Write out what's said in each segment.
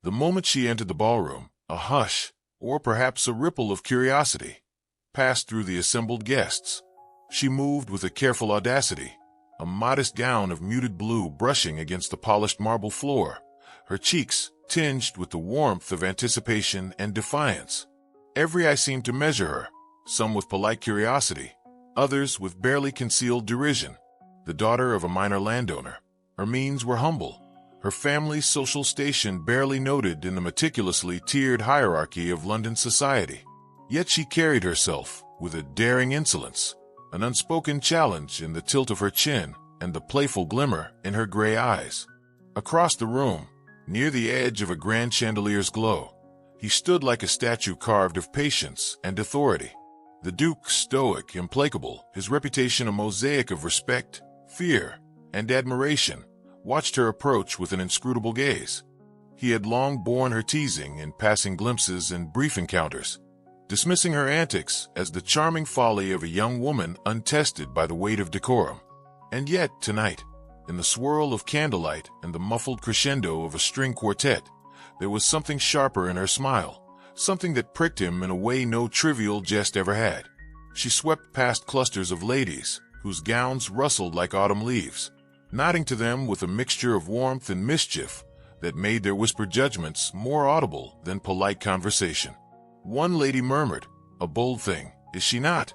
The moment she entered the ballroom, a hush, or perhaps a ripple of curiosity, passed through the assembled guests. She moved with a careful audacity, a modest gown of muted blue brushing against the polished marble floor, her cheeks tinged with the warmth of anticipation and defiance. Every eye seemed to measure her, some with polite curiosity, others with barely concealed derision. The daughter of a minor landowner, her means were humble, her family's social station barely noted in the meticulously tiered hierarchy of London society. Yet she carried herself with a daring insolence, an unspoken challenge in the tilt of her chin and the playful glimmer in her gray eyes. Across the room, near the edge of a grand chandelier's glow, he stood like a statue carved of patience and authority. The Duke, stoic, implacable, his reputation a mosaic of respect, fear, and admiration, watched her approach with an inscrutable gaze. He had long borne her teasing in passing glimpses and brief encounters, dismissing her antics as the charming folly of a young woman untested by the weight of decorum. And yet, tonight, in the swirl of candlelight and the muffled crescendo of a string quartet, there was something sharper in her smile, something that pricked him in a way no trivial jest ever had. She swept past clusters of ladies, whose gowns rustled like autumn leaves, nodding to them with a mixture of warmth and mischief that made their whispered judgments more audible than polite conversation. One lady murmured, "A bold thing, is she not?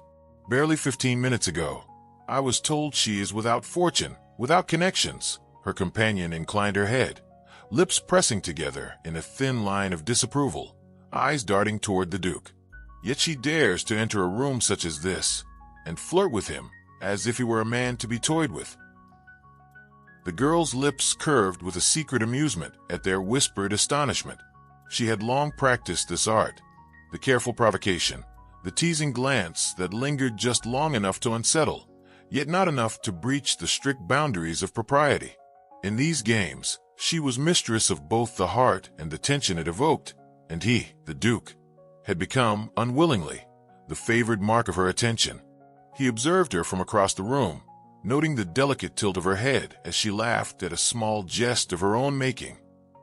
Barely 15 minutes ago, I was told she is without fortune, without connections." Her companion inclined her head, lips pressing together in a thin line of disapproval, eyes darting toward the Duke. Yet she dares to enter a room such as this and flirt with him as if he were a man to be toyed with. The girl's lips curved with a secret amusement at their whispered astonishment. She had long practiced this art, the careful provocation, the teasing glance that lingered just long enough to unsettle, yet not enough to breach the strict boundaries of propriety. In these games, she was mistress of both the heart and the tension it evoked, and he, the Duke, had become, unwillingly, the favored mark of her attention. He observed her from across the room, noting the delicate tilt of her head as she laughed at a small jest of her own making,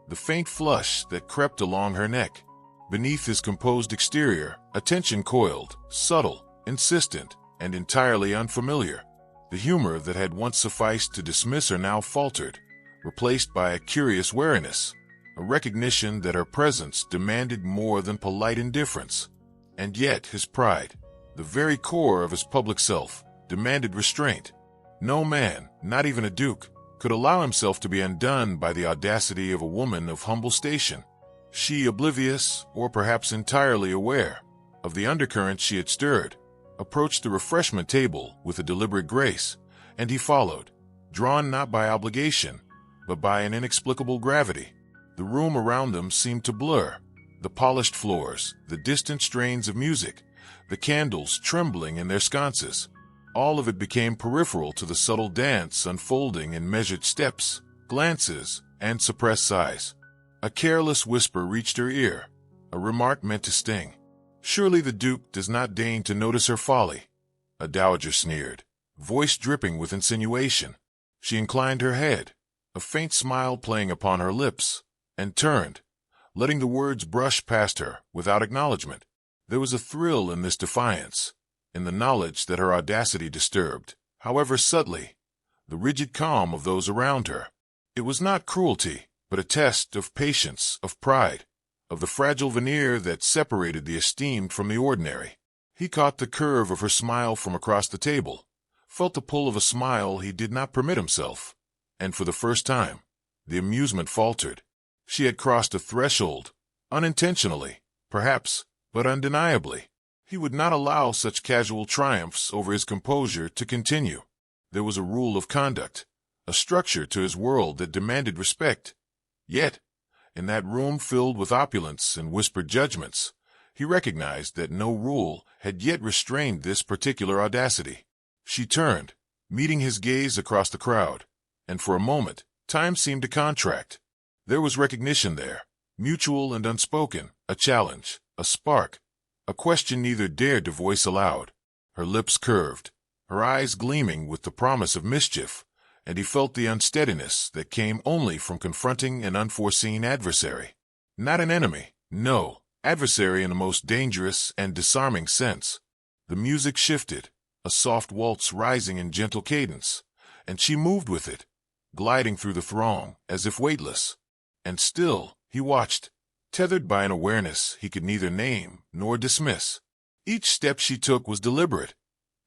the faint flush that crept along her neck. Beneath his composed exterior, a tension coiled, subtle, insistent, and entirely unfamiliar. The humor that had once sufficed to dismiss her now faltered, replaced by a curious wariness, a recognition that her presence demanded more than polite indifference. And yet his pride, the very core of his public self, demanded restraint. No man, not even a duke, could allow himself to be undone by the audacity of a woman of humble station. She, oblivious, or perhaps entirely aware, of the undercurrent she had stirred, approached the refreshment table with a deliberate grace, and he followed, drawn not by obligation, but by an inexplicable gravity. The room around them seemed to blur, the polished floors, the distant strains of music, the candles trembling in their sconces. All of it became peripheral to the subtle dance unfolding in measured steps, glances, and suppressed sighs. A careless whisper reached her ear, a remark meant to sting. "Surely the Duke does not deign to notice her folly," a dowager sneered, voice dripping with insinuation. She inclined her head, a faint smile playing upon her lips, and turned, letting the words brush past her without acknowledgement. There was a thrill in this defiance, in the knowledge that her audacity disturbed, however subtly, the rigid calm of those around her. It was not cruelty, but a test of patience, of pride, of the fragile veneer that separated the esteemed from the ordinary. He caught the curve of her smile from across the table, felt the pull of a smile he did not permit himself, and for the first time, the amusement faltered. She had crossed a threshold, unintentionally, perhaps, but undeniably. He would not allow such casual triumphs over his composure to continue. There was a rule of conduct, a structure to his world that demanded respect. Yet, in that room filled with opulence and whispered judgments, he recognized that no rule had yet restrained this particular audacity. She turned, meeting his gaze across the crowd, and for a moment, time seemed to contract. There was recognition there, mutual and unspoken, a challenge, a spark, a question neither dared to voice aloud. Her lips curved, her eyes gleaming with the promise of mischief, and he felt the unsteadiness that came only from confronting an unforeseen adversary. Not an enemy, no, adversary in the most dangerous and disarming sense. The music shifted, a soft waltz rising in gentle cadence, and she moved with it, gliding through the throng as if weightless. And still, he watched, tethered by an awareness he could neither name nor dismiss. Each step she took was deliberate,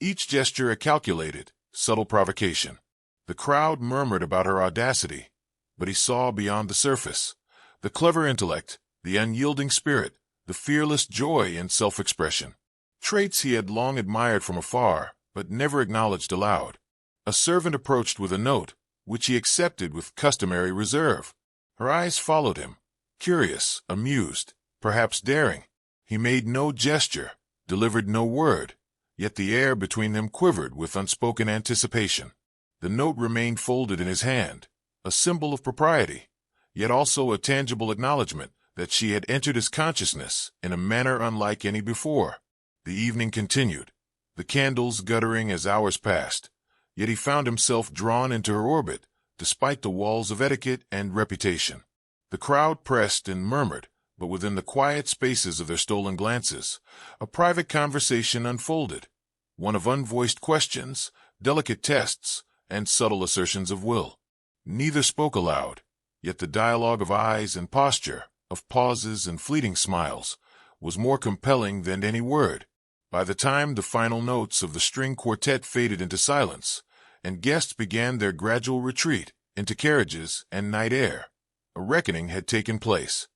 each gesture a calculated, subtle provocation. The crowd murmured about her audacity, but he saw beyond the surface. The clever intellect, the unyielding spirit, the fearless joy in self-expression. Traits he had long admired from afar, but never acknowledged aloud. A servant approached with a note, which he accepted with customary reserve. Her eyes followed him, curious, amused, perhaps daring. He made no gesture, delivered no word, yet the air between them quivered with unspoken anticipation. The note remained folded in his hand, a symbol of propriety, yet also a tangible acknowledgment that she had entered his consciousness in a manner unlike any before. The evening continued, the candles guttering as hours passed, yet he found himself drawn into her orbit, despite the walls of etiquette and reputation. The crowd pressed and murmured, but within the quiet spaces of their stolen glances, a private conversation unfolded, one of unvoiced questions, delicate tests, and subtle assertions of will. Neither spoke aloud, yet the dialogue of eyes and posture, of pauses and fleeting smiles, was more compelling than any word. By the time the final notes of the string quartet faded into silence, and guests began their gradual retreat into carriages and night air, a reckoning had taken place.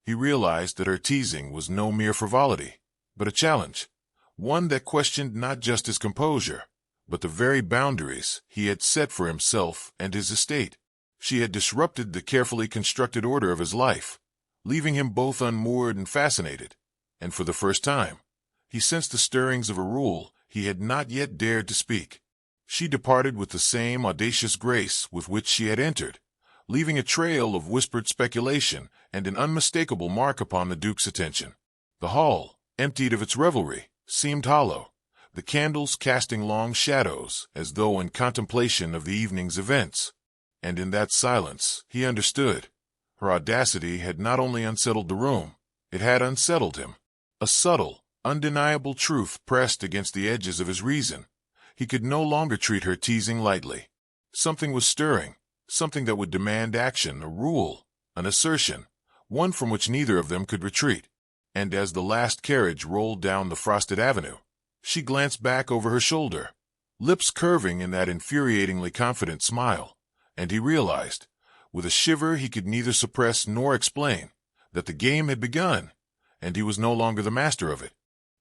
He realized that her teasing was no mere frivolity, but a challenge, one that questioned not just his composure, but the very boundaries he had set for himself and his estate. She had disrupted the carefully constructed order of his life, leaving him both unmoored and fascinated, and for the first time, he sensed the stirrings of a rule he had not yet dared to speak. She departed with the same audacious grace with which she had entered, leaving a trail of whispered speculation and an unmistakable mark upon the Duke's attention. The hall, emptied of its revelry, seemed hollow, the candles casting long shadows as though in contemplation of the evening's events. And in that silence, he understood. Her audacity had not only unsettled the room, it had unsettled him. A subtle, undeniable truth pressed against the edges of his reason. He could no longer treat her teasing lightly. Something was stirring, something that would demand action, a rule, an assertion, one from which neither of them could retreat. And as the last carriage rolled down the frosted avenue, she glanced back over her shoulder, lips curving in that infuriatingly confident smile, and he realized, with a shiver he could neither suppress nor explain, that the game had begun, and he was no longer the master of it.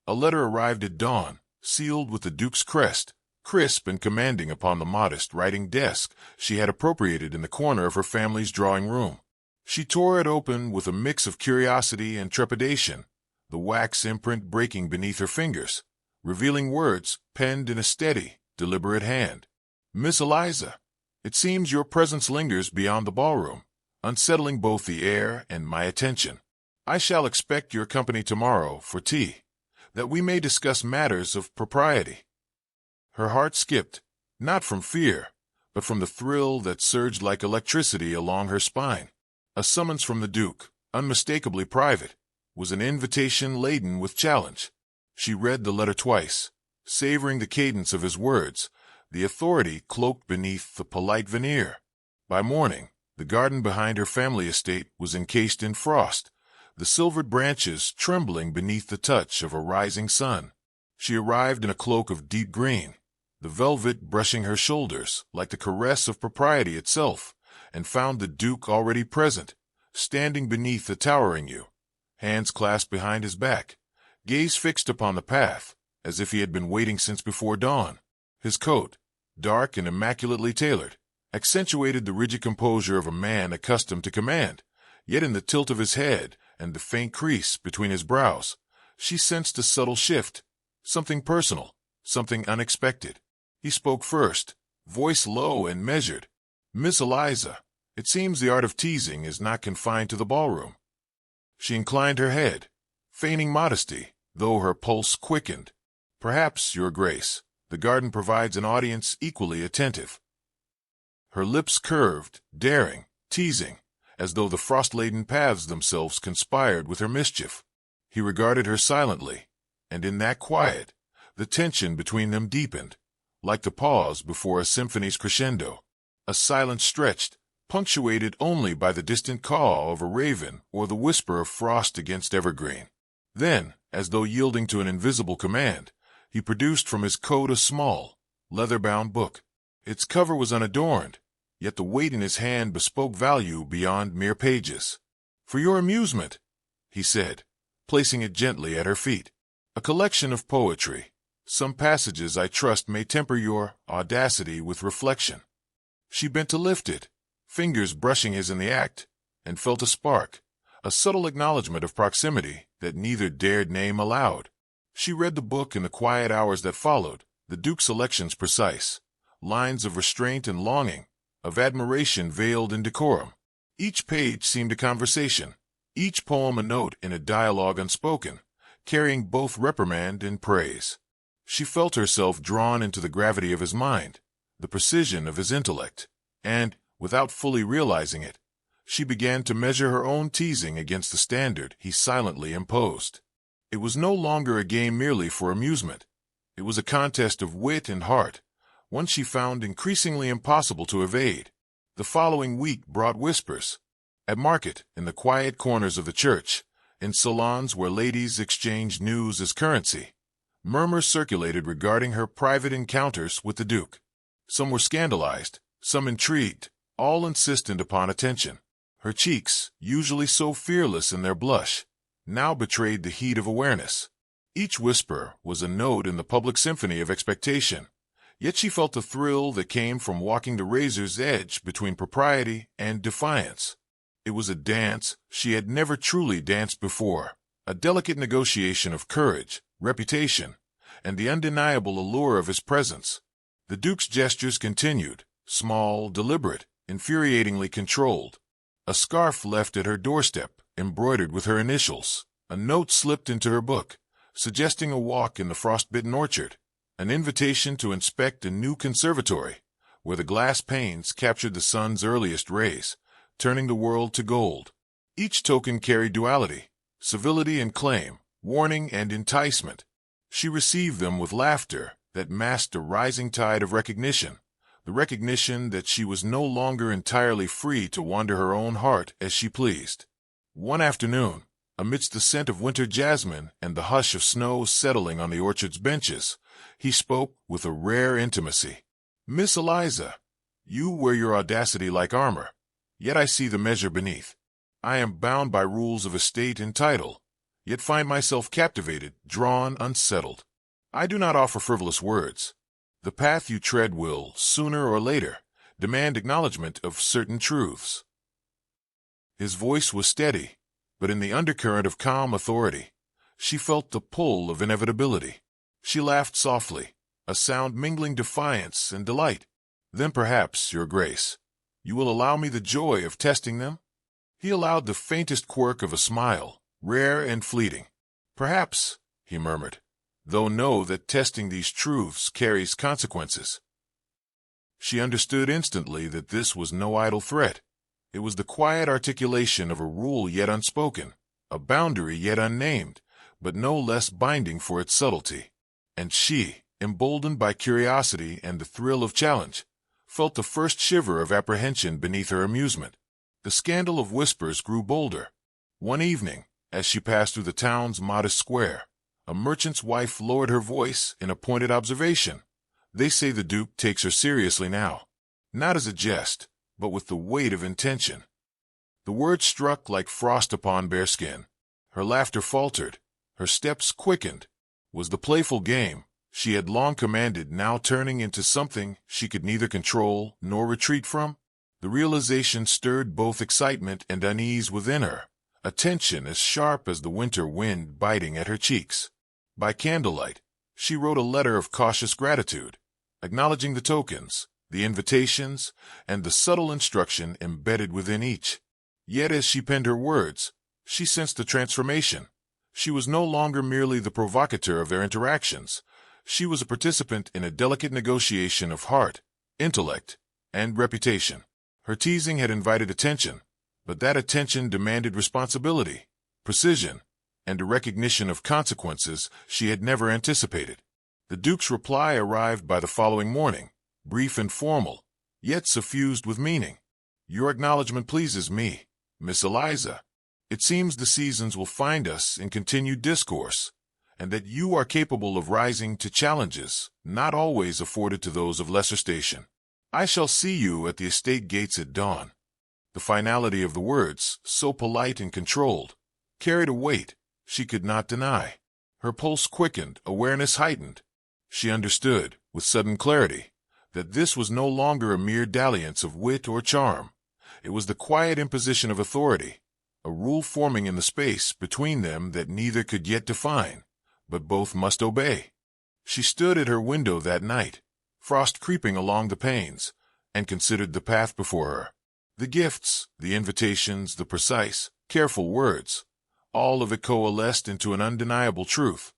A letter arrived at dawn, sealed with the Duke's crest, crisp and commanding upon the modest writing desk she had appropriated in the corner of her family's drawing room. She tore it open with a mix of curiosity and trepidation, the wax imprint breaking beneath her fingers, revealing words penned in a steady, deliberate hand. Miss Eliza, it seems your presence lingers beyond the ballroom, unsettling both the air and my attention. I shall expect your company tomorrow for tea, that we may discuss matters of propriety. Her heart skipped, not from fear, but from the thrill that surged like electricity along her spine. A summons from the Duke, unmistakably private, was an invitation laden with challenge. She read the letter twice, savoring the cadence of his words, the authority cloaked beneath the polite veneer. By morning, the garden behind her family estate was encased in frost, the silvered branches trembling beneath the touch of a rising sun. She arrived in a cloak of deep green, the velvet brushing her shoulders like the caress of propriety itself, and found the Duke already present, standing beneath the towering yew, hands clasped behind his back, gaze fixed upon the path, as if he had been waiting since before dawn. His coat, dark and immaculately tailored, accentuated the rigid composure of a man accustomed to command, yet in the tilt of his head and the faint crease between his brows, she sensed a subtle shift, something personal, something unexpected. He spoke first, voice low and measured. Miss Eliza, it seems the art of teasing is not confined to the ballroom. She inclined her head, feigning modesty, though her pulse quickened. Perhaps, Your Grace, the garden provides an audience equally attentive. Her lips curved, daring, teasing, as though the frost-laden paths themselves conspired with her mischief. He regarded her silently, and in that quiet, the tension between them deepened, like the pause before a symphony's crescendo, a silence stretched, punctuated only by the distant caw of a raven or the whisper of frost against evergreen. Then, as though yielding to an invisible command, he produced from his coat a small, leather-bound book. Its cover was unadorned, yet the weight in his hand bespoke value beyond mere pages. "For your amusement," he said, placing it gently at her feet. "A collection of poetry. Some passages I trust may temper your audacity with reflection." She bent to lift it, fingers brushing his in the act, and felt a spark, a subtle acknowledgment of proximity that neither dared name aloud. She read the book in the quiet hours that followed, the Duke's selections precise, lines of restraint and longing, of admiration veiled in decorum. Each page seemed a conversation, each poem a note in a dialogue unspoken, carrying both reprimand and praise. She felt herself drawn into the gravity of his mind, the precision of his intellect, and, without fully realizing it, she began to measure her own teasing against the standard he silently imposed. It was no longer a game merely for amusement. It was a contest of wit and heart, one she found increasingly impossible to evade. The following week brought whispers. At market, in the quiet corners of the church, in salons where ladies exchanged news as currency, murmurs circulated regarding her private encounters with the Duke. Some were scandalized, some intrigued, all insistent upon attention. Her cheeks, usually so fearless in their blush, now betrayed the heat of awareness. Each whisper was a note in the public symphony of expectation, yet she felt the thrill that came from walking the razor's edge between propriety and defiance. It was a dance she had never truly danced before, a delicate negotiation of courage, reputation, and the undeniable allure of his presence. The Duke's gestures continued, small, deliberate, infuriatingly controlled. A scarf left at her doorstep, embroidered with her initials, a note slipped into her book, suggesting a walk in the frost-bitten orchard, an invitation to inspect a new conservatory, where the glass panes captured the sun's earliest rays, turning the world to gold. Each token carried duality, civility and claim, warning and enticement. She received them with laughter that masked a rising tide of recognition, the recognition that she was no longer entirely free to wander her own heart as she pleased. One afternoon, amidst the scent of winter jasmine and the hush of snow settling on the orchard's benches, he spoke with a rare intimacy. "Miss Eliza, you wear your audacity like armor, yet I see the measure beneath. I am bound by rules of estate and title, yet find myself captivated, drawn, unsettled. I do not offer frivolous words. The path you tread will, sooner or later, demand acknowledgement of certain truths." His voice was steady, but in the undercurrent of calm authority, she felt the pull of inevitability. She laughed softly, a sound mingling defiance and delight. "Then perhaps, Your Grace, you will allow me the joy of testing them?" He allowed the faintest quirk of a smile, rare and fleeting. "Perhaps," he murmured, "though know that testing these truths carries consequences." She understood instantly that this was no idle threat. It was the quiet articulation of a rule yet unspoken, a boundary yet unnamed, but no less binding for its subtlety. And she, emboldened by curiosity and the thrill of challenge, felt the first shiver of apprehension beneath her amusement. The scandal of whispers grew bolder. One evening, as she passed through the town's modest square, a merchant's wife lowered her voice in a pointed observation. "They say the Duke takes her seriously now, not as a jest, but with the weight of intention." The words struck like frost upon bare skin. Her laughter faltered, her steps quickened. Was the playful game she had long commanded now turning into something she could neither control nor retreat from? The realization stirred both excitement and unease within her, a tension as sharp as the winter wind biting at her cheeks. By candlelight, she wrote a letter of cautious gratitude, acknowledging the tokens, the invitations, and the subtle instruction embedded within each. Yet as she penned her words, she sensed a transformation. She was no longer merely the provocateur of their interactions. She was a participant in a delicate negotiation of heart, intellect, and reputation. Her teasing had invited attention, But that attention demanded responsibility, precision, and a recognition of consequences she had never anticipated. The Duke's reply arrived by the following morning, brief and formal, yet suffused with meaning. "Your acknowledgment pleases me, Miss Eliza. It seems the seasons will find us in continued discourse, and that you are capable of rising to challenges not always afforded to those of lesser station. I shall see you at the estate gates at dawn." The finality of the words, so polite and controlled, carried a weight she could not deny. Her pulse quickened, awareness heightened. She understood, with sudden clarity, that this was no longer a mere dalliance of wit or charm. It was the quiet imposition of authority, a rule forming in the space between them that neither could yet define, but both must obey. She stood at her window that night, frost creeping along the panes, and considered the path before her. The gifts, the invitations, the precise, careful words, all of it coalesced into an undeniable truth.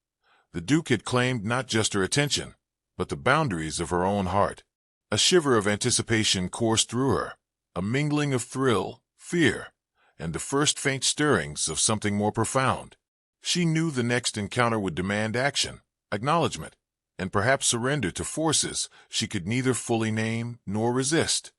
The Duke had claimed not just her attention, but the boundaries of her own heart. A shiver of anticipation coursed through her, a mingling of thrill, fear, and the first faint stirrings of something more profound. She knew the next encounter would demand action, acknowledgement, and perhaps surrender to forces she could neither fully name nor resist.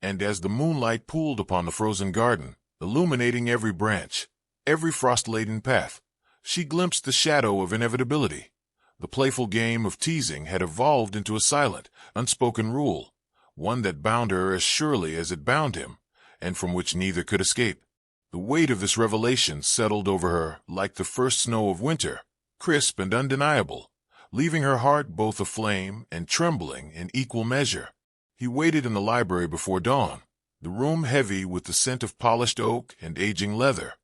And as the moonlight pooled upon the frozen garden, illuminating every branch, every frost-laden path, she glimpsed the shadow of inevitability. The playful game of teasing had evolved into a silent, unspoken rule, one that bound her as surely as it bound him, and from which neither could escape. The weight of this revelation settled over her like the first snow of winter, crisp and undeniable, leaving her heart both aflame and trembling in equal measure. He waited in the library before dawn, the room heavy with the scent of polished oak and aging leather,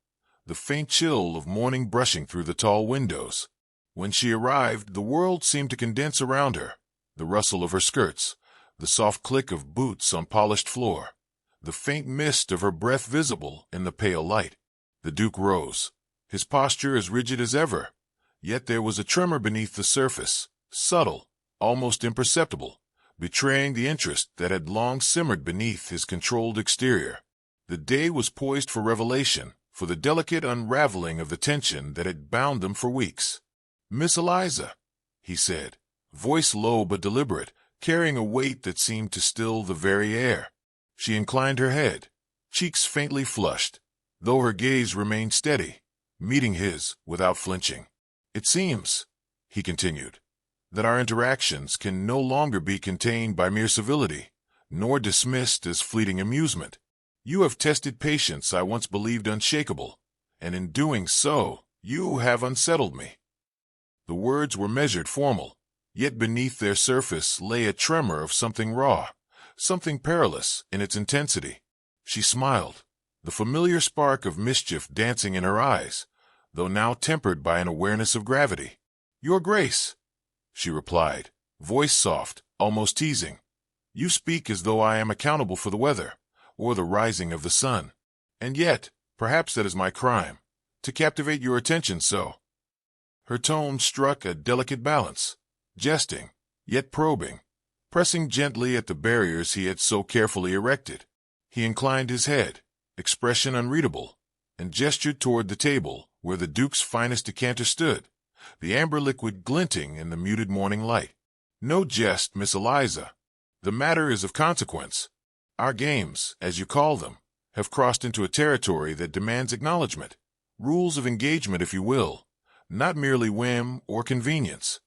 the faint chill of morning brushing through the tall windows. When she arrived, the world seemed to condense around her, the rustle of her skirts, the soft click of boots on polished floor, the faint mist of her breath visible in the pale light. The Duke rose, his posture as rigid as ever, yet there was a tremor beneath the surface, subtle, almost imperceptible, betraying the interest that had long simmered beneath his controlled exterior. The day was poised for revelation, for the delicate unraveling of the tension that had bound them for weeks. "Miss Eliza," he said, voice low but deliberate, carrying a weight that seemed to still the very air. She inclined her head, cheeks faintly flushed, though her gaze remained steady, meeting his without flinching. "It seems," he continued, "that our interactions can no longer be contained by mere civility, nor dismissed as fleeting amusement. You have tested patience I once believed unshakable, and in doing so, you have unsettled me." The words were measured, formal, yet beneath their surface lay a tremor of something raw, something perilous in its intensity. She smiled, the familiar spark of mischief dancing in her eyes, though now tempered by an awareness of gravity. "Your Grace," she replied, voice soft, almost teasing. "You speak as though I am accountable for the weather, or the rising of the sun. And yet, perhaps that is my crime, to captivate your attention so." Her tone struck a delicate balance, jesting, yet probing, pressing gently at the barriers he had so carefully erected. He inclined his head, expression unreadable, and gestured toward the table where the Duke's finest decanter stood, the amber liquid glinting in the muted morning light. "No jest, Miss Eliza. The matter is of consequence. Our games, as you call them, have crossed into a territory that demands acknowledgement, rules of engagement, if you will, not merely whim or convenience."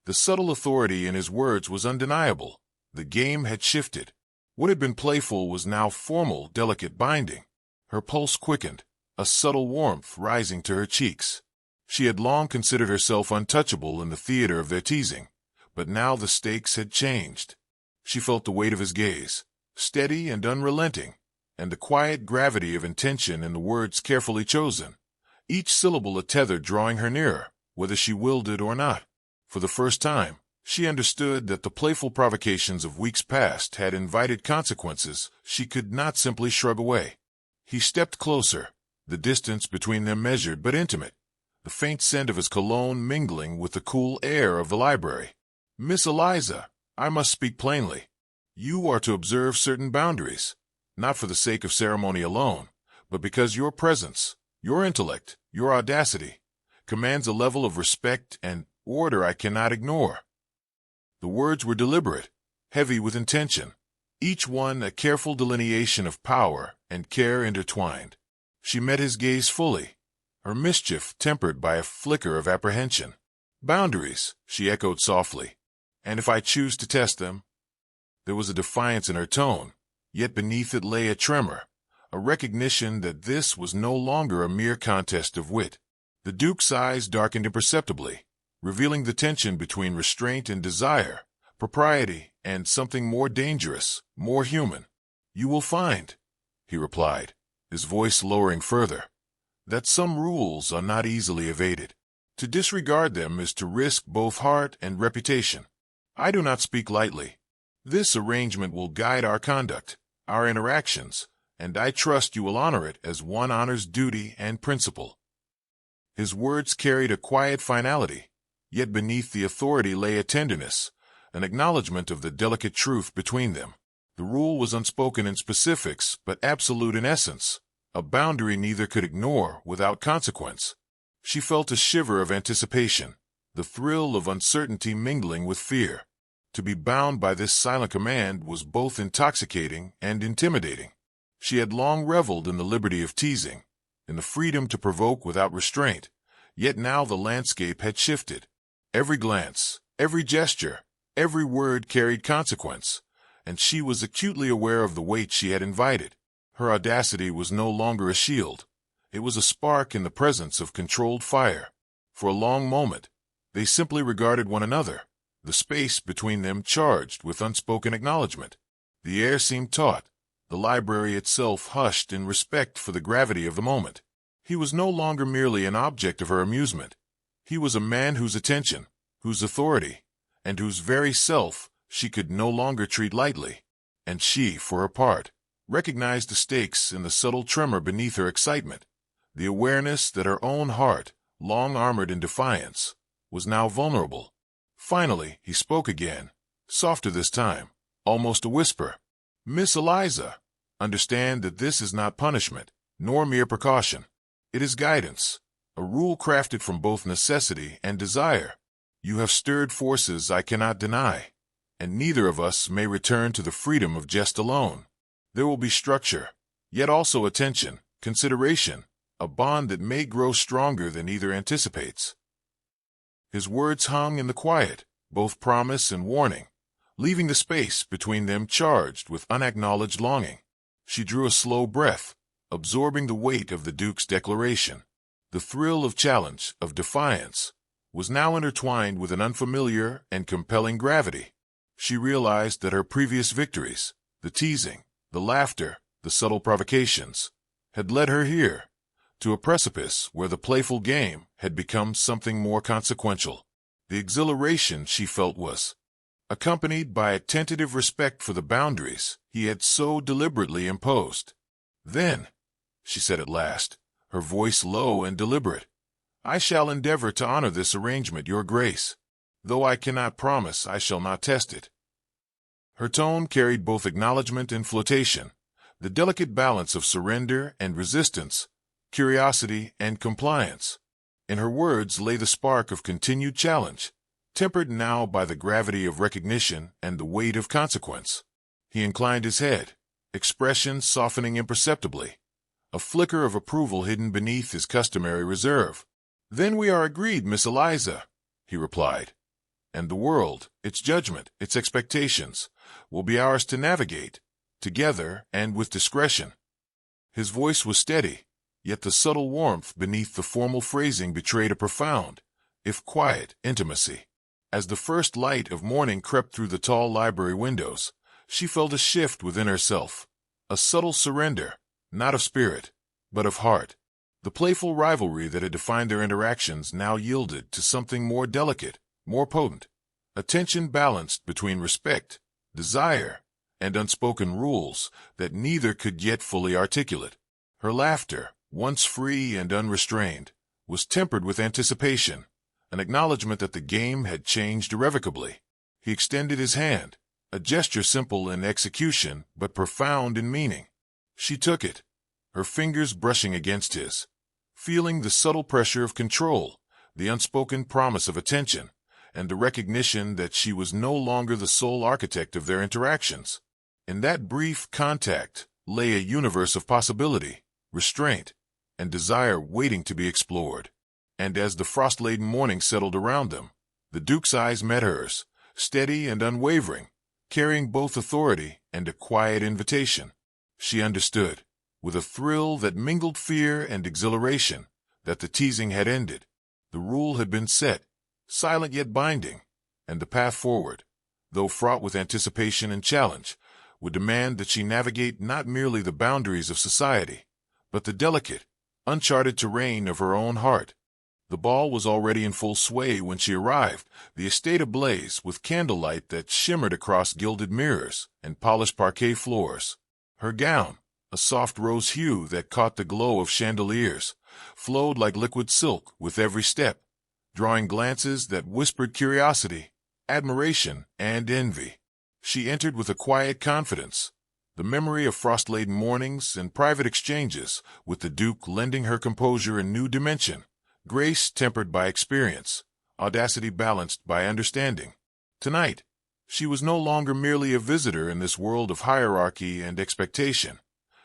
The subtle authority in his words was undeniable. The game had shifted. What had been playful was now formal, delicate binding. Her pulse quickened, a subtle warmth rising to her cheeks. She had long considered herself untouchable in the theater of their teasing, but now the stakes had changed. She felt the weight of his gaze, steady and unrelenting, and the quiet gravity of intention in the words carefully chosen, each syllable a tether drawing her nearer, whether she willed it or not. For the first time, she understood that the playful provocations of weeks past had invited consequences she could not simply shrug away. He stepped closer, the distance between them measured but intimate, the faint scent of his cologne mingling with the cool air of the library. "Miss Eliza, I must speak plainly. You are to observe certain boundaries, not for the sake of ceremony alone, but because your presence, your intellect, your audacity, commands a level of respect and order I cannot ignore. The words were deliberate, heavy with intention, each one a careful delineation of power and care intertwined. She met his gaze fully, her mischief tempered by a flicker of apprehension. Boundaries, she echoed softly. And if I choose to test them? There was a defiance in her tone, yet beneath it lay a tremor, a recognition that this was no longer a mere contest of wit. The Duke's eyes darkened imperceptibly, revealing the tension between restraint and desire, propriety and something more dangerous, more human. You will find, he replied, his voice lowering further, that some rules are not easily evaded. To disregard them is to risk both heart and reputation. I do not speak lightly. This arrangement will guide our conduct, our interactions, and I trust you will honor it as one honors duty and principle. His words carried a quiet finality, yet beneath the authority lay a tenderness, an acknowledgment of the delicate truth between them. The rule was unspoken in specifics, but absolute in essence, a boundary neither could ignore without consequence. She felt a shiver of anticipation, the thrill of uncertainty mingling with fear. To be bound by this silent command was both intoxicating and intimidating. She had long reveled in the liberty of teasing, in the freedom to provoke without restraint, yet now the landscape had shifted. Every glance, every gesture, every word carried consequence, and she was acutely aware of the weight she had invited. Her audacity was no longer a shield. It was a spark in the presence of controlled fire. For a long moment, they simply regarded one another, the space between them charged with unspoken acknowledgment. The air seemed taut, the library itself hushed in respect for the gravity of the moment. He was no longer merely an object of her amusement. He was a man whose attention, whose authority, and whose very self she could no longer treat lightly. And she, for her part, recognized the stakes in the subtle tremor beneath her excitement, the awareness that her own heart, long armored in defiance, was now vulnerable. Finally, he spoke again, softer this time, almost a whisper. Miss Eliza, understand that this is not punishment, nor mere precaution. It is guidance, a rule crafted from both necessity and desire. You have stirred forces I cannot deny, and neither of us may return to the freedom of jest alone. There will be structure, yet also attention, consideration, a bond that may grow stronger than either anticipates. His words hung in the quiet, both promise and warning, leaving the space between them charged with unacknowledged longing. She drew a slow breath, absorbing the weight of the Duke's declaration. The thrill of challenge, of defiance, was now intertwined with an unfamiliar and compelling gravity. She realized that her previous victories, the teasing, the laughter, the subtle provocations, had led her here, to a precipice where the playful game had become something more consequential. The exhilaration she felt was accompanied by a tentative respect for the boundaries he had so deliberately imposed. Then, she said at last, her voice low and deliberate, I shall endeavor to honor this arrangement, Your Grace, though I cannot promise I shall not test it. Her tone carried both acknowledgment and flirtation, the delicate balance of surrender and resistance, curiosity and compliance. In her words lay the spark of continued challenge, tempered now by the gravity of recognition and the weight of consequence. He inclined his head, expression softening imperceptibly, a flicker of approval hidden beneath his customary reserve. Then we are agreed, Miss Eliza, he replied, and the world, its judgment, its expectations, will be ours to navigate, together and with discretion. His voice was steady, yet the subtle warmth beneath the formal phrasing betrayed a profound, if quiet, intimacy. As the first light of morning crept through the tall library windows, she felt a shift within herself, a subtle surrender, not of spirit, but of heart. The playful rivalry that had defined their interactions now yielded to something more delicate, more potent, a tension balanced between respect, desire, and unspoken rules that neither could yet fully articulate. Her laughter, once free and unrestrained, was tempered with anticipation, an acknowledgment that the game had changed irrevocably. He extended his hand, a gesture simple in execution but profound in meaning. She took it, her fingers brushing against his, feeling the subtle pressure of control, the unspoken promise of attention, and the recognition that she was no longer the sole architect of their interactions. In that brief contact lay a universe of possibility, restraint, and desire waiting to be explored. And as the frost-laden morning settled around them, the Duke's eyes met hers, steady and unwavering, carrying both authority and a quiet invitation. She understood, with a thrill that mingled fear and exhilaration, that the teasing had ended. The rule had been set, silent yet binding, and the path forward, though fraught with anticipation and challenge, would demand that she navigate not merely the boundaries of society, but the delicate, uncharted terrain of her own heart. The ball was already in full sway when she arrived, the estate ablaze with candlelight that shimmered across gilded mirrors and polished parquet floors. Her gown, a soft rose hue that caught the glow of chandeliers, flowed like liquid silk with every step, drawing glances that whispered curiosity, admiration, and envy. She entered with a quiet confidence, the memory of frost-laden mornings and private exchanges, with the Duke lending her composure a new dimension, grace tempered by experience, audacity balanced by understanding. Tonight, she was no longer merely a visitor in this world of hierarchy and expectation.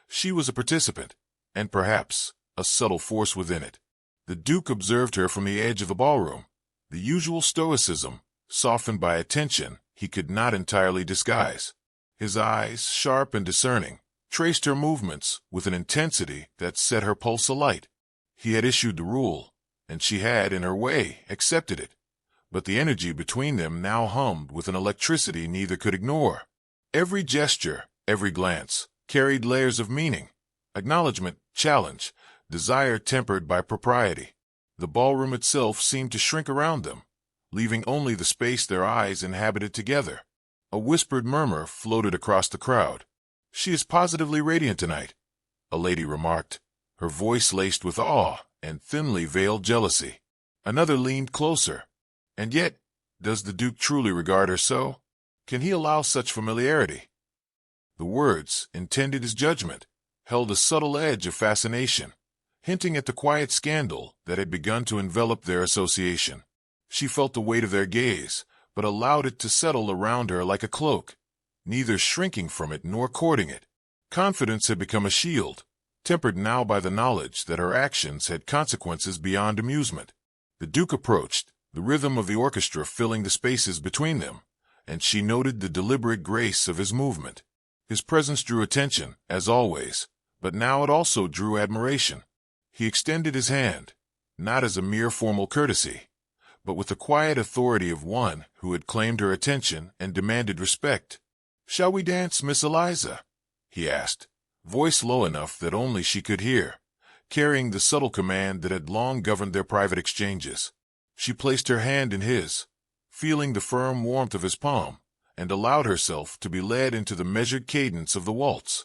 She was a participant, and perhaps a subtle force within it. The Duke observed her from the edge of the ballroom, the usual stoicism, softened by attention he could not entirely disguise. His eyes, sharp and discerning, traced her movements with an intensity that set her pulse alight. He had issued the rule, and she had, in her way, accepted it. But the energy between them now hummed with an electricity neither could ignore. Every gesture, every glance, carried layers of meaning, acknowledgement, challenge, desire tempered by propriety. The ballroom itself seemed to shrink around them, leaving only the space their eyes inhabited together. A whispered murmur floated across the crowd. "She is positively radiant tonight," a lady remarked, her voice laced with awe and thinly veiled jealousy. Another leaned closer. "And yet, does the Duke truly regard her so? Can he allow such familiarity?" The words, intended as judgment, held a subtle edge of fascination, hinting at the quiet scandal that had begun to envelop their association. She felt the weight of their gaze, but allowed it to settle around her like a cloak, neither shrinking from it nor courting it. Confidence had become a shield, tempered now by the knowledge that her actions had consequences beyond amusement. The Duke approached, the rhythm of the orchestra filling the spaces between them, and she noted the deliberate grace of his movement. His presence drew attention, as always, but now it also drew admiration. He extended his hand, not as a mere formal courtesy, but with the quiet authority of one who had claimed her attention and demanded respect. "Shall we dance, Miss Eliza?" he asked, voice low enough that only she could hear, carrying the subtle command that had long governed their private exchanges. She placed her hand in his, feeling the firm warmth of his palm, and allowed herself to be led into the measured cadence of the waltz.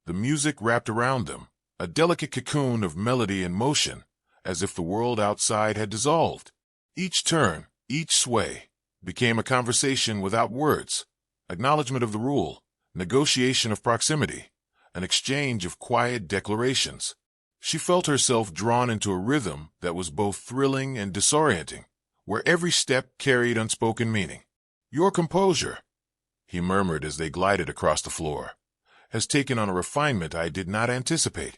The music wrapped around them, a delicate cocoon of melody and motion, as if the world outside had dissolved. Each turn, each sway, became a conversation without words, acknowledgment of the rule, negotiation of proximity, an exchange of quiet declarations. She felt herself drawn into a rhythm that was both thrilling and disorienting, where every step carried unspoken meaning. "Your composure," he murmured as they glided across the floor, "has taken on a refinement I did not anticipate."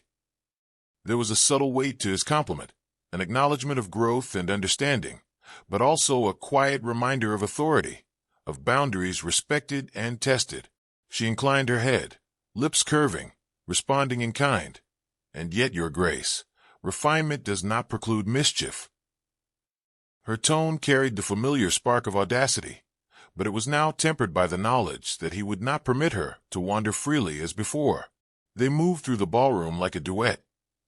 There was a subtle weight to his compliment, an acknowledgment of growth and understanding, but also a quiet reminder of authority, of boundaries respected and tested. She inclined her head, lips curving, responding in kind. "And yet, Your Grace, refinement does not preclude mischief." Her tone carried the familiar spark of audacity, but it was now tempered by the knowledge that he would not permit her to wander freely as before. They moved through the ballroom like a duet,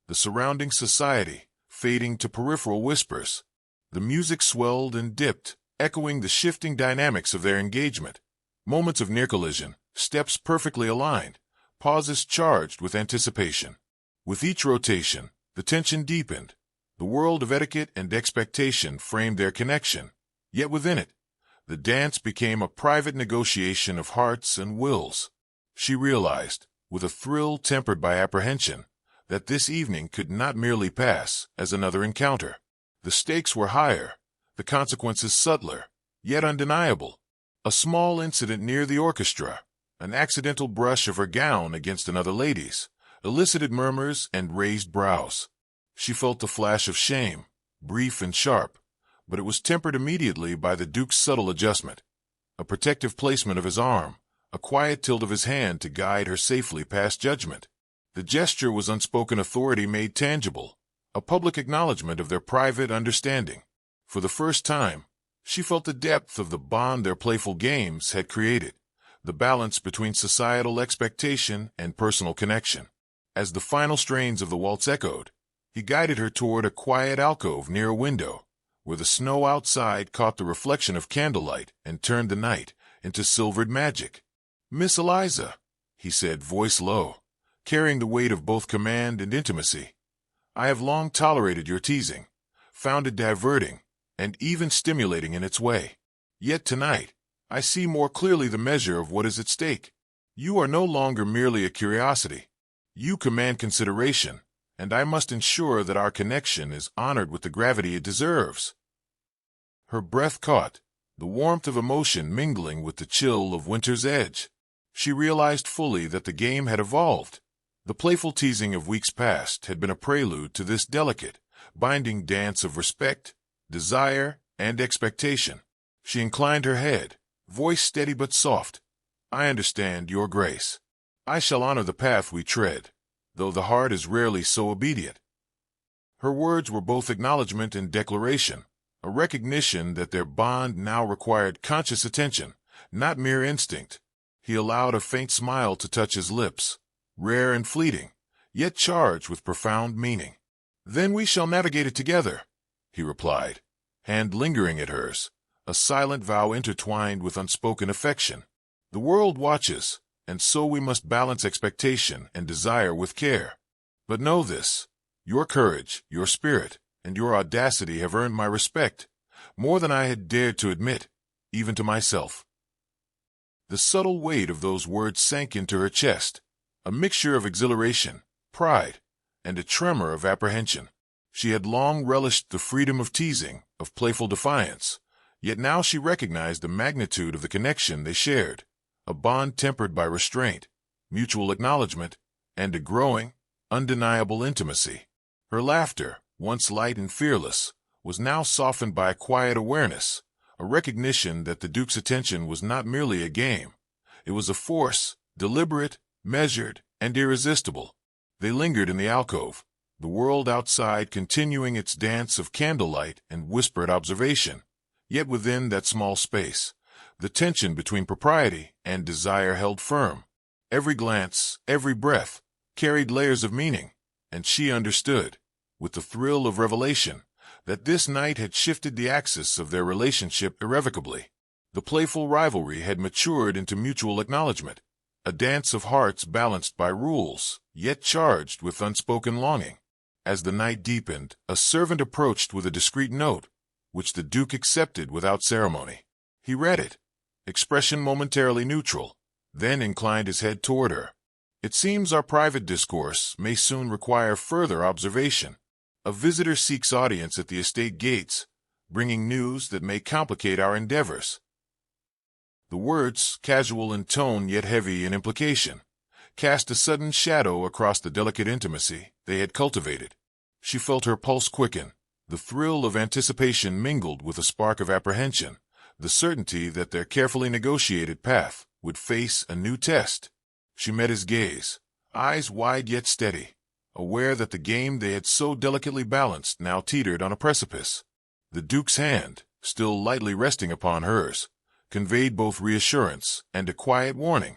the surrounding society fading to peripheral whispers. The music swelled and dipped, echoing the shifting dynamics of their engagement. Moments of near collision, steps perfectly aligned, pauses charged with anticipation. With each rotation, the tension deepened. The world of etiquette and expectation framed their connection, yet within it, the dance became a private negotiation of hearts and wills. She realized, with a thrill tempered by apprehension that this evening could not merely pass as another encounter. The stakes were higher, the consequences subtler, yet undeniable. A small incident near the orchestra, an accidental brush of her gown against another lady's, elicited murmurs and raised brows. She felt a flash of shame, brief and sharp, but it was tempered immediately by the Duke's subtle adjustment. A protective placement of his arm, a quiet tilt of his hand to guide her safely past judgment. The gesture was unspoken authority made tangible, a public acknowledgment of their private understanding. For the first time, she felt the depth of the bond their playful games had created, the balance between societal expectation and personal connection. As the final strains of the waltz echoed, he guided her toward a quiet alcove near a window, where the snow outside caught the reflection of candlelight and turned the night into silvered magic. "Miss Eliza," he said, voice low, carrying the weight of both command and intimacy, "I have long tolerated your teasing, found it diverting, and even stimulating in its way. Yet tonight, I see more clearly the measure of what is at stake. You are no longer merely a curiosity. You command consideration, and I must ensure that our connection is honored with the gravity it deserves." Her breath caught, the warmth of emotion mingling with the chill of winter's edge. She realized fully that the game had evolved. The playful teasing of weeks past had been a prelude to this delicate, binding dance of respect, desire, and expectation. She inclined her head, voice steady but soft. "I understand, Your Grace. I shall honor the path we tread, though the heart is rarely so obedient." Her words were both acknowledgment and declaration, a recognition that their bond now required conscious attention, not mere instinct. He allowed a faint smile to touch his lips, rare and fleeting, yet charged with profound meaning. "Then we shall navigate it together," he replied, hand lingering at hers, a silent vow intertwined with unspoken affection. "The world watches, and so we must balance expectation and desire with care. But know this, your courage, your spirit, and your audacity have earned my respect, more than I had dared to admit, even to myself." The subtle weight of those words sank into her chest, a mixture of exhilaration, pride, and a tremor of apprehension. She had long relished the freedom of teasing, of playful defiance, yet now she recognized the magnitude of the connection they shared, a bond tempered by restraint, mutual acknowledgment, and a growing, undeniable intimacy. Her laughter, once light and fearless, was now softened by a quiet awareness, a recognition that the Duke's attention was not merely a game. It was a force, deliberate, measured, and irresistible. They lingered in the alcove, the world outside continuing its dance of candlelight and whispered observation. Yet within that small space, the tension between propriety and desire held firm. Every glance, every breath, carried layers of meaning, and she understood, with the thrill of revelation, that this night had shifted the axis of their relationship irrevocably. The playful rivalry had matured into mutual acknowledgment, a dance of hearts balanced by rules, yet charged with unspoken longing. As the night deepened, a servant approached with a discreet note, which the Duke accepted without ceremony. He read it, expression momentarily neutral, then inclined his head toward her. "It seems our private discourse may soon require further observation. A visitor seeks audience at the estate gates, bringing news that may complicate our endeavors." The words, casual in tone yet heavy in implication, cast a sudden shadow across the delicate intimacy they had cultivated. She felt her pulse quicken, the thrill of anticipation mingled with a spark of apprehension, the certainty that their carefully negotiated path would face a new test. She met his gaze, eyes wide yet steady, aware that the game they had so delicately balanced now teetered on a precipice. The Duke's hand, still lightly resting upon hers, conveyed both reassurance and a quiet warning.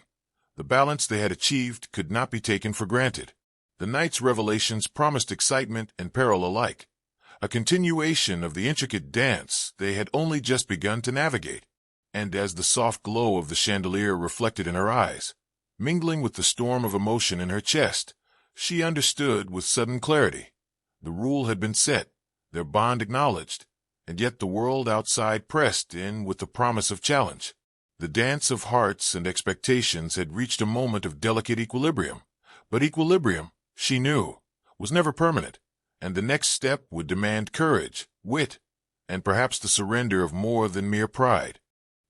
The balance they had achieved could not be taken for granted. The night's revelations promised excitement and peril alike, a continuation of the intricate dance they had only just begun to navigate. And as the soft glow of the chandelier reflected in her eyes, mingling with the storm of emotion in her chest, she understood with sudden clarity. The rule had been set, their bond acknowledged, and yet the world outside pressed in with the promise of challenge. The dance of hearts and expectations had reached a moment of delicate equilibrium. But equilibrium, she knew, was never permanent, and the next step would demand courage, wit, and perhaps the surrender of more than mere pride.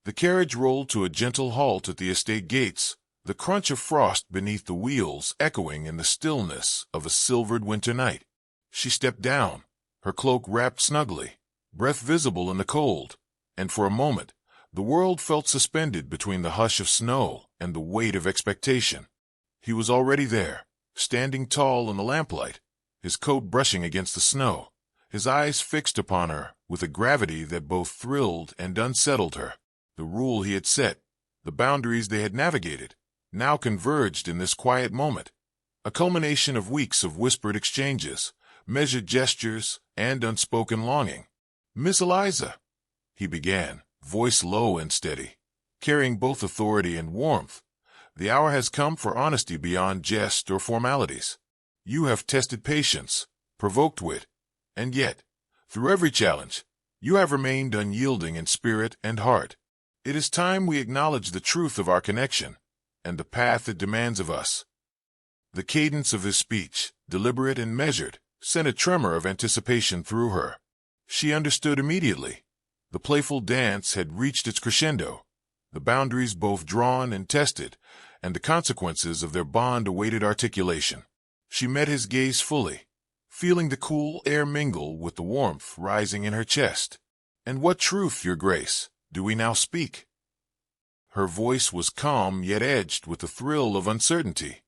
The carriage rolled to a gentle halt at the estate gates, the crunch of frost beneath the wheels echoing in the stillness of a silvered winter night. She stepped down, her cloak wrapped snugly, breath visible in the cold, and for a moment the world felt suspended between the hush of snow and the weight of expectation. He was already there, standing tall in the lamplight, his coat brushing against the snow, his eyes fixed upon her with a gravity that both thrilled and unsettled her. The rule he had set, the boundaries they had navigated, now converged in this quiet moment, a culmination of weeks of whispered exchanges, measured gestures, and unspoken longing. "Miss Eliza," he began, voice low and steady, carrying both authority and warmth, "the hour has come for honesty beyond jest or formalities. You have tested patience, provoked wit, and yet, through every challenge, you have remained unyielding in spirit and heart. It is time we acknowledge the truth of our connection, and the path it demands of us." The cadence of his speech, deliberate and measured, sent a tremor of anticipation through her. She understood immediately. The playful dance had reached its crescendo, the boundaries both drawn and tested, and the consequences of their bond awaited articulation. She met his gaze fully, feeling the cool air mingle with the warmth rising in her chest. "And what truth, your grace, do we now speak?" Her voice was calm yet edged with the thrill of uncertainty,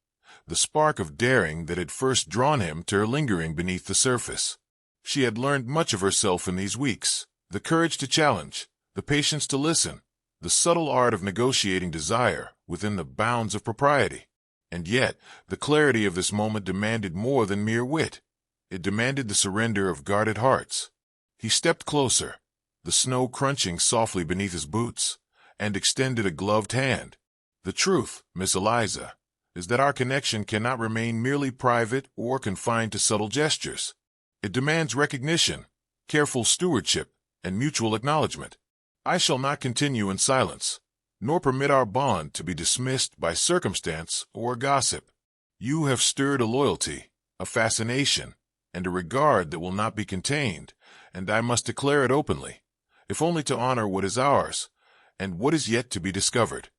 the spark of daring that had first drawn him to her lingering beneath the surface. She had learned much of herself in these weeks, the courage to challenge, the patience to listen, the subtle art of negotiating desire within the bounds of propriety. And yet, the clarity of this moment demanded more than mere wit. It demanded the surrender of guarded hearts. He stepped closer, the snow crunching softly beneath his boots, and extended a gloved hand. "The truth, Miss Eliza, is that our connection cannot remain merely private or confined to subtle gestures. It demands recognition, careful stewardship, and mutual acknowledgement. I shall not continue in silence, nor permit our bond to be dismissed by circumstance or gossip. You have stirred a loyalty, a fascination, and a regard that will not be contained, and I must declare it openly, if only to honor what is ours, and what is yet to be discovered."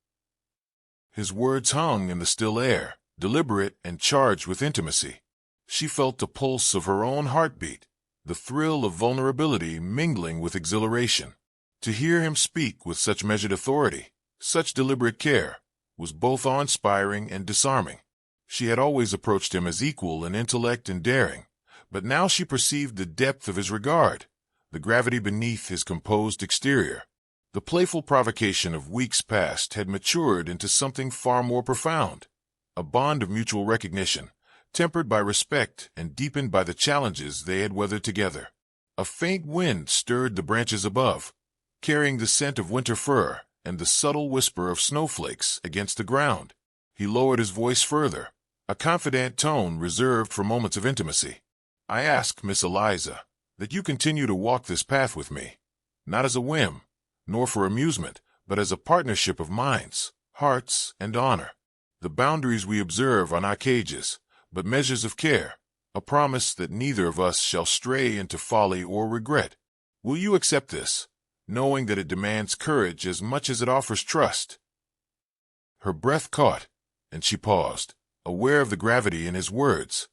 His words hung in the still air, deliberate and charged with intimacy. She felt the pulse of her own heartbeat, the thrill of vulnerability mingling with exhilaration. To hear him speak with such measured authority, such deliberate care, was both awe-inspiring and disarming. She had always approached him as equal in intellect and daring, but now she perceived the depth of his regard, the gravity beneath his composed exterior. The playful provocation of weeks past had matured into something far more profound, a bond of mutual recognition, tempered by respect and deepened by the challenges they had weathered together. A faint wind stirred the branches above, carrying the scent of winter fir and the subtle whisper of snowflakes against the ground. He lowered his voice further, a confident tone reserved for moments of intimacy. "I ask, Miss Eliza, that you continue to walk this path with me, not as a whim, nor for amusement, but as a partnership of minds, hearts, and honor. The boundaries we observe are not cages, but measures of care, a promise that neither of us shall stray into folly or regret. Will you accept this, knowing that it demands courage as much as it offers trust?" Her breath caught, and she paused, aware of the gravity in his words.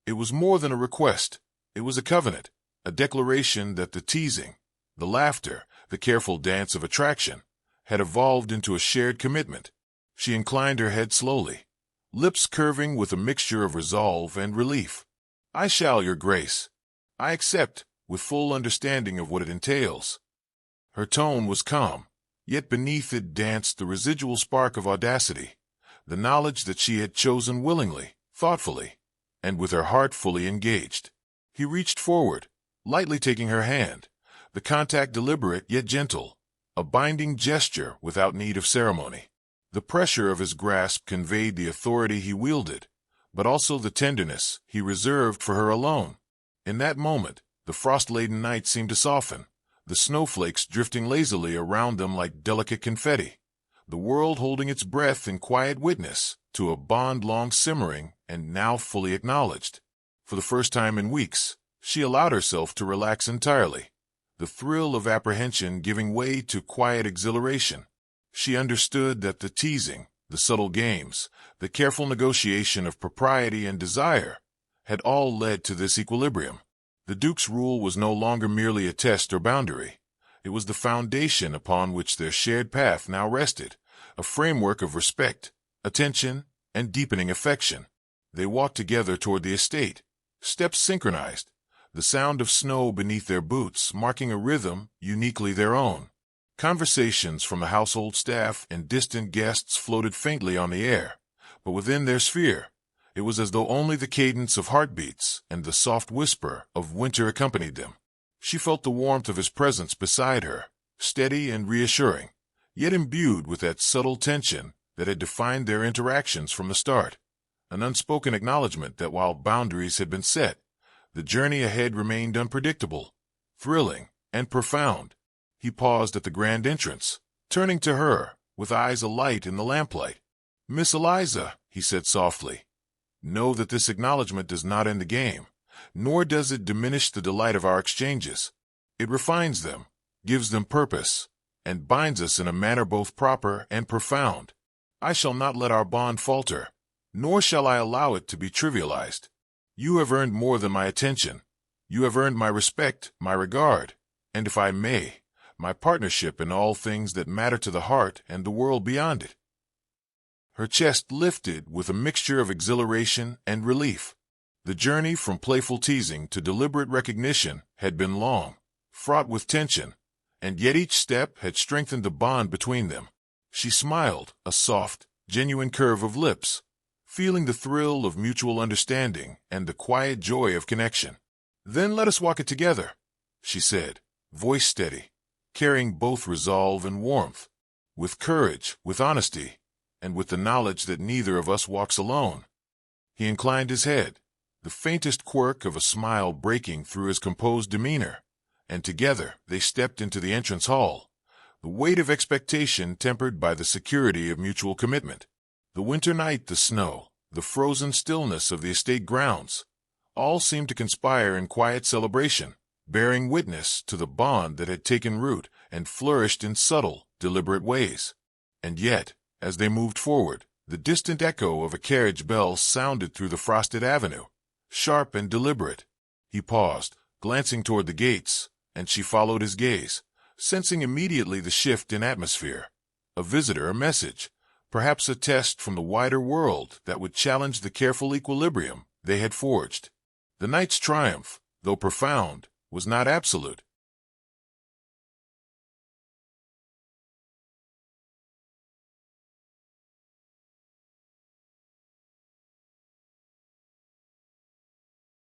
It was more than a request. It was a covenant, a declaration that the teasing, the laughter, the careful dance of attraction, had evolved into a shared commitment. She inclined her head slowly, lips curving with a mixture of resolve and relief. "I shall, your grace. I accept, with full understanding of what it entails." Her tone was calm, yet beneath it danced the residual spark of audacity, the knowledge that she had chosen willingly, thoughtfully, and with her heart fully engaged. He reached forward, lightly taking her hand, the contact deliberate yet gentle, a binding gesture without need of ceremony. The pressure of his grasp conveyed the authority he wielded, but also the tenderness he reserved for her alone. In that moment, the frost-laden night seemed to soften, the snowflakes drifting lazily around them like delicate confetti. the world holding its breath in quiet witness to a bond long simmering and now fully acknowledged. For the first time in weeks, she allowed herself to relax entirely, the thrill of apprehension giving way to quiet exhilaration. She understood that the teasing, the subtle games, the careful negotiation of propriety and desire had all led to this equilibrium. The Duke's rule was no longer merely a test or boundary. It was the foundation upon which their shared path now rested, a framework of respect, attention, and deepening affection. They walked together toward the estate, steps synchronized, the sound of snow beneath their boots marking a rhythm uniquely their own. Conversations from the household staff and distant guests floated faintly on the air, but within their sphere, it was as though only the cadence of heartbeats and the soft whisper of winter accompanied them. She felt the warmth of his presence beside her, steady and reassuring, yet imbued with that subtle tension that had defined their interactions from the start, an unspoken acknowledgement that while boundaries had been set, the journey ahead remained unpredictable, thrilling, and profound. He paused at the grand entrance, turning to her, with eyes alight in the lamplight. "Miss Eliza," he said softly, "know that this acknowledgement does not end the game, nor does it diminish the delight of our exchanges. It refines them, gives them purpose, and binds us in a manner both proper and profound. I shall not let our bond falter, nor shall I allow it to be trivialized. You have earned more than my attention. You have earned my respect, my regard, and if I may, my partnership in all things that matter to the heart and the world beyond it." Her chest lifted with a mixture of exhilaration and relief. The journey from playful teasing to deliberate recognition had been long, fraught with tension, and yet each step had strengthened the bond between them. She smiled, a soft, genuine curve of lips, feeling the thrill of mutual understanding and the quiet joy of connection. "Then let us walk it together," she said, voice steady, carrying both resolve and warmth, with courage, with honesty, and with the knowledge that neither of us walks alone. He inclined his head, the faintest quirk of a smile breaking through his composed demeanor, and together they stepped into the entrance hall, the weight of expectation tempered by the security of mutual commitment. The winter night, the snow, the frozen stillness of the estate grounds, all seemed to conspire in quiet celebration, bearing witness to the bond that had taken root and flourished in subtle, deliberate ways. And yet, as they moved forward, the distant echo of a carriage bell sounded through the frosted avenue, sharp and deliberate. He paused, glancing toward the gates, and she followed his gaze, sensing immediately the shift in atmosphere. A visitor, a message, perhaps a test from the wider world that would challenge the careful equilibrium they had forged. The night's triumph, though profound, was not absolute.